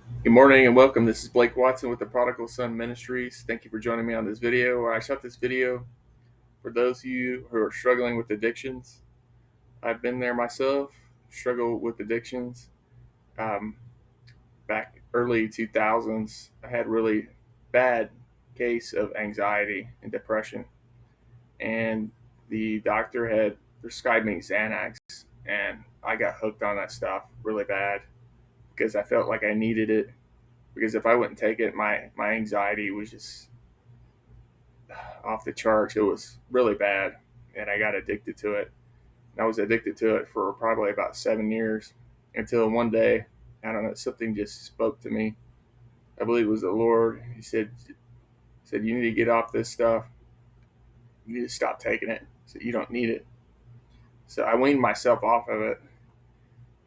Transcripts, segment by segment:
Good morning and welcome. This is Blake Watson with the Prodigal Son Ministries. Thank you for joining me on this video. I shot this video for those of you who are struggling with addictions. I've been there myself, struggle with addictions. Um, Back early 2000s, I had really bad case of anxiety and depression, and the doctor had prescribed me Xanax, and I got hooked on that stuff really bad because I felt like I needed it because if I wouldn't take it, my anxiety was just off the charts. It was really bad, and I got addicted to it. And I was addicted to it for probably about 7 years until one day, I don't know, something just spoke to me. I believe it was the Lord. He said you need to get off this stuff. You need to stop taking it. So you don't need it. So I weaned myself off of it.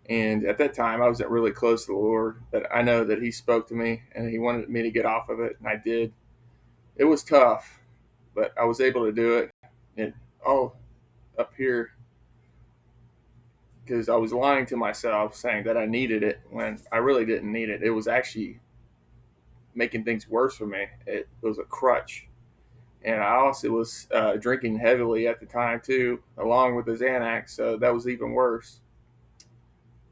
And at that time, I wasn't really close to the Lord, but I know that He spoke to me and He wanted me to get off of it, and I did. It was tough, but I was able to do it. And all up here because I was lying to myself saying that I needed it when I really didn't need it. It was actually making things worse for me. It was a crutch. And I also was drinking heavily at the time too, along with the Xanax, so that was even worse.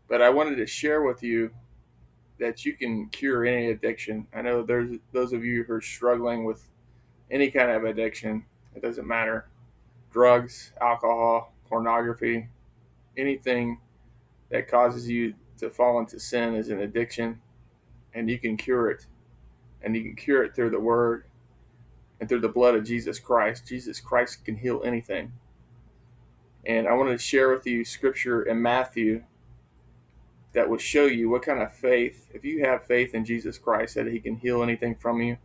But I wanted to share with you that you can cure any addiction. I know there's those of you who are struggling with any kind of addiction. It doesn't matter. Drugs, alcohol, pornography, anything that causes you to fall into sin is an addiction, and you can cure it. And you can cure it through the Word and through the blood of Jesus Christ. Jesus Christ can heal anything. And I wanted to share with you scripture in Matthew that will show you what kind of faith, if you have faith in Jesus Christ, that He can heal anything from you.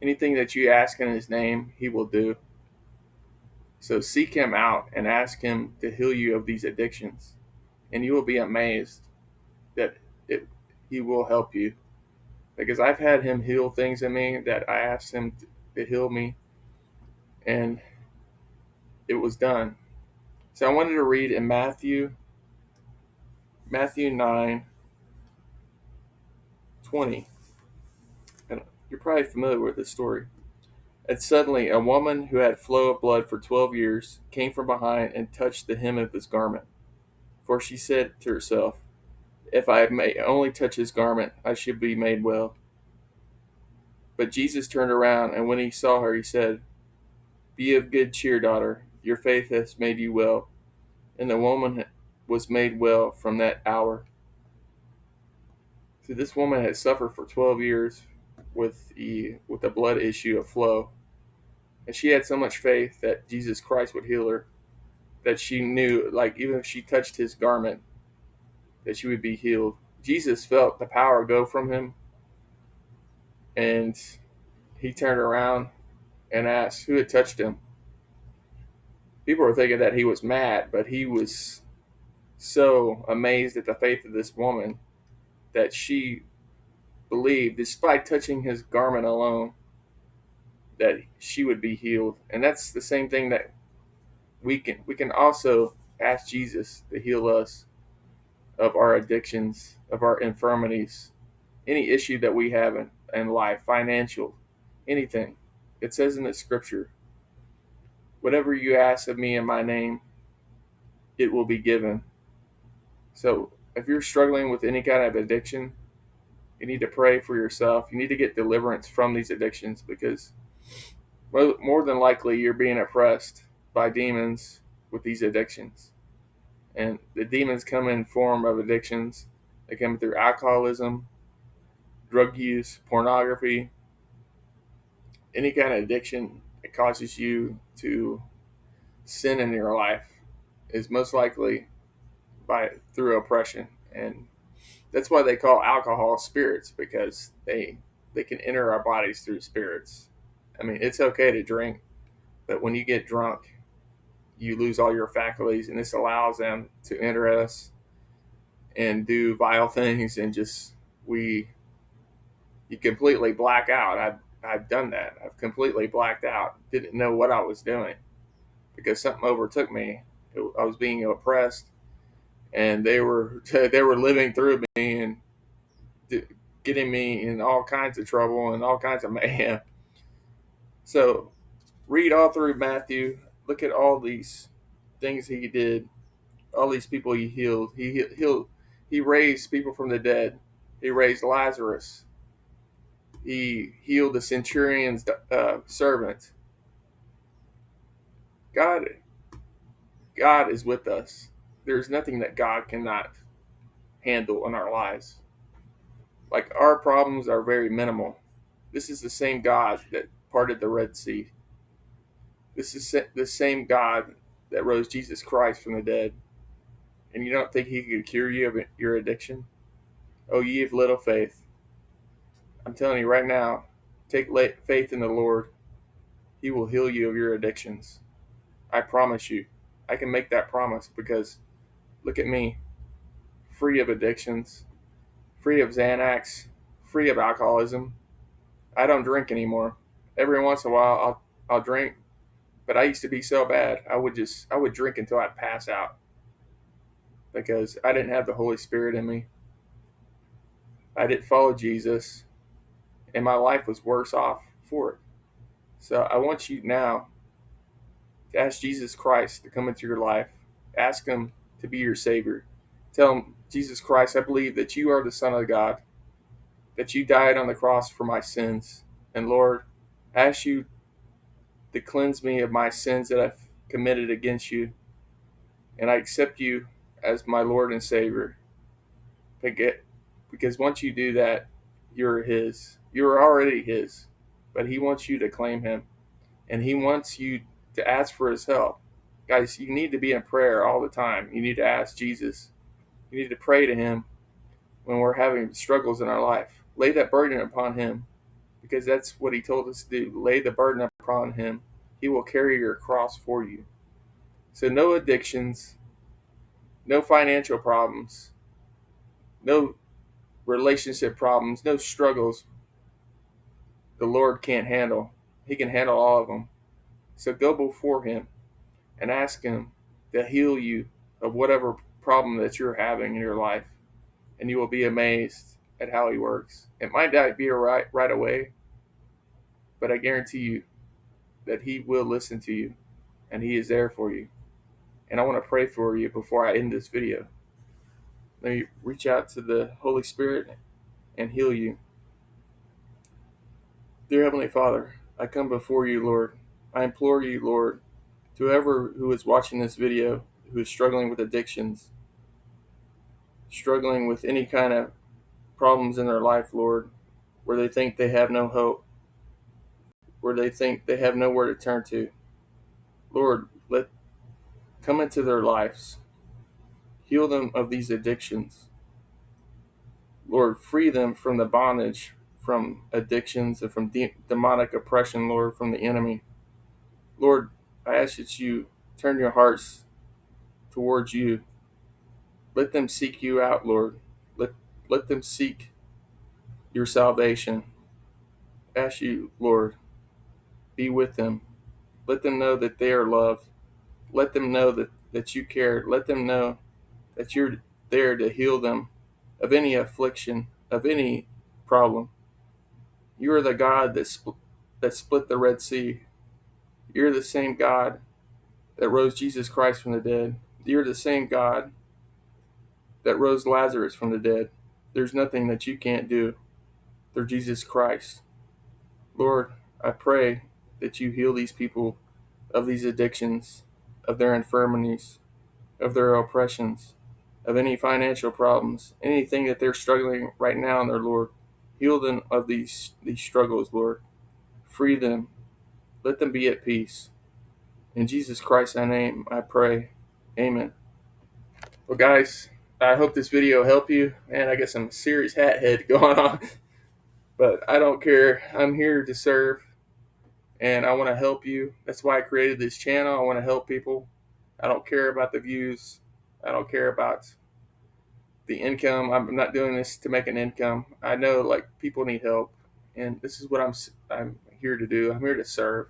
Anything that you ask in His name, He will do. So seek Him out and ask Him to heal you of these addictions. And you will be amazed that He will help you. Because I've had Him heal things in me that I asked Him to heal me, and it was done. So I wanted to read in Matthew 9:20. And you're probably familiar with this story. And suddenly a woman who had flow of blood for 12 years came from behind and touched the hem of His garment. For she said to herself, if I may only touch His garment, I should be made well. But Jesus turned around, and when He saw her, He said, be of good cheer, daughter. Your faith has made you well. And the woman was made well from that hour. So this woman had suffered for 12 years with a blood issue of flow, and she had so much faith that Jesus Christ would heal her that she knew, like even if she touched His garment, that she would be healed. Jesus felt the power go from Him, and He turned around and asked who had touched Him. People were thinking that He was mad, but He was so amazed at the faith of this woman that she believed, despite touching His garment alone, that she would be healed. And that's the same thing that we can also ask Jesus to heal us of our addictions, of our infirmities, any issue that we have in life, financial, anything. It says in the scripture, whatever you ask of me in my name, it will be given. So if you're struggling with any kind of addiction, you need to pray for yourself. You need to get deliverance from these addictions, because more than likely you're being oppressed by demons with these addictions. And the demons come in form of addictions. They come through alcoholism, drug use, pornography, any kind of addiction that causes you to sin in your life is most likely by through oppression. And that's why they call alcohol spirits, because they can enter our bodies through spirits. I mean, it's okay to drink, but when you get drunk, you lose all your faculties, and this allows them to enter us and do vile things, and just we you completely black out. I've done that. I've completely blacked out. Didn't know what I was doing because something overtook me. I was being oppressed, and they were they were living through me, and getting me in all kinds of trouble and all kinds of mayhem. So read all through Matthew. Look at all these things he did, all these people he healed. He raised people from the dead. He raised Lazarus. He healed the centurion's servant. God, God is with us. There's nothing that God cannot handle in our lives. Like, our problems are very minimal. This is the same God that parted the Red Sea. This is the same God that rose Jesus Christ from the dead. And you don't think he could cure you of your addiction? Oh, ye of little faith. I'm telling you right now, take faith in the Lord. He will heal you of your addictions. I promise you. I can make that promise because look at me, free of addictions, free of Xanax, free of alcoholism. I don't drink anymore. Every once in a while I'll drink, but I used to be so bad. I would drink until I'd pass out because I didn't have the Holy Spirit in me. I didn't follow Jesus, and my life was worse off for it. So I want you now to ask Jesus Christ to come into your life. Ask him to be your Savior. Tell him, Jesus Christ, I believe that you are the Son of God, that you died on the cross for my sins. And Lord, I ask you to cleanse me of my sins that I've committed against you. And I accept you as my Lord and Savior. Because once you do that, you're his. You're already his. But he wants you to claim him. And he wants you to ask for his help. Guys, you need to be in prayer all the time. You need to ask Jesus. You need to pray to him when we're having struggles in our life. Lay that burden upon him because that's what he told us to do. Lay the burden upon him. He will carry your cross for you. So no addictions, no financial problems, no relationship problems, no struggles the Lord can't handle. He can handle all of them. So go before him and ask him to heal you of whatever problem that you're having in your life. And you will be amazed at how he works. It might not be right away, but I guarantee you that he will listen to you and he is there for you. And I want to pray for you before I end this video. Let me reach out to the Holy Spirit and heal you. Dear Heavenly Father, I come before you, Lord. I implore you, Lord, to whoever who is watching this video, who is struggling with addictions, struggling with any kind of problems in their life, Lord, where they think they have no hope, where they think they have nowhere to turn to. Lord, let come into their lives. Heal them of these addictions. Lord, free them from the bondage, from addictions, and from demonic oppression, Lord, from the enemy. Lord, I ask that you turn your hearts towards you. Let them seek you out, Lord. Let them seek your salvation. Ask you, Lord, be with them. Let them know that they are loved. Let them know that you care. Let them know that you're there to heal them of any affliction, of any problem. You are the God that split the Red Sea. You're the same God that rose Jesus Christ from the dead. You're the same God that rose Lazarus from the dead. There's nothing that you can't do through Jesus Christ. Lord, I pray that you heal these people of these addictions, of their infirmities, of their oppressions, of any financial problems, anything that they're struggling right now in their Lord. Heal them of these struggles, Lord. Free them. Let them be at peace. In Jesus Christ's name, I pray. Amen. Well, guys, I hope this video helped you. Man, I got some serious hat head going on. But I don't care. I'm here to serve, and I want to help you. That's why I created this channel. I want to help people. I don't care about the views. I don't care about the income. I'm not doing this to make an income. I know, like, people need help, and this is what I'm here to do. I'm here to serve.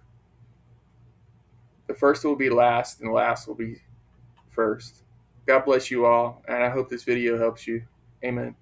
The first will be last, and the last will be first. God bless you all, and I hope this video helps you. Amen.